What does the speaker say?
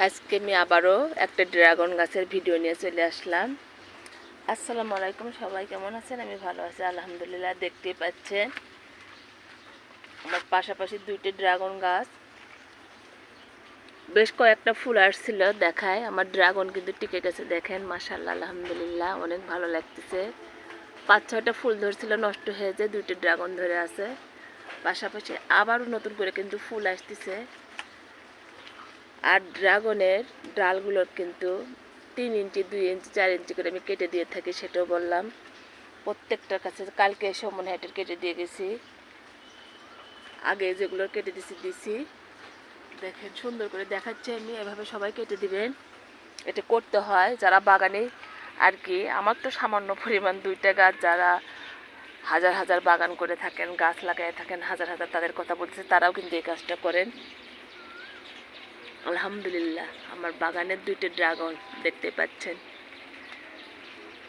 আজকে আমি আবারও একটা ড্রাগন গাছের ভিডিও নিয়ে চলে আসলাম। আসসালামু আলাইকুম, সবাই কেমন আছেন? আমি ভালো আছি আলহামদুলিল্লাহ। দেখতেই পাচ্ছেন আমার পাশাপাশি দুইটি ড্রাগন গাছ, বেশ কয়েকটা ফুল আসছিল দেখায়। আমার ড্রাগন কিন্তু টিকে গেছে, দেখেন মাশাআল্লাহ আলহামদুলিল্লাহ, অনেক ভালো লাগতেছে। 5-6টা ফুল ধরছিল, নষ্ট হয়ে যায়, দুইটি ড্রাগন ধরে আছে। পাশাপাশি আবারও নতুন করে কিন্তু ফুল আসতেছে। আর ড্রাগনের ডালগুলোর কিন্তু 3 ইঞ্চি, 2 ইঞ্চি, 4 ইঞ্চি করে আমি কেটে দিয়ে থাকি, সেটাও বললাম। প্রত্যেকটার কাছে কালকে এসে মনে হয় কেটে দিয়ে গেছি, আগে যেগুলো কেটে দিছি। দেখেন সুন্দর করে দেখাচ্ছি আমি, এভাবে সবাই কেটে দিবেন। এটা করতে হয় যারা বাগানে আর কি। আমার তো সামান্য পরিমাণ 2টা গাছ, যারা হাজার হাজার বাগান করে থাকেন, গাছ লাগাই থাকেন হাজার হাজার, তাদের কথা বলতেছে, তারাও কিন্তু এই কাজটা করেন। আলহামদুলিল্লাহ আমার বাগানের 2টা ড্রাগন দেখতে পাচ্ছেন।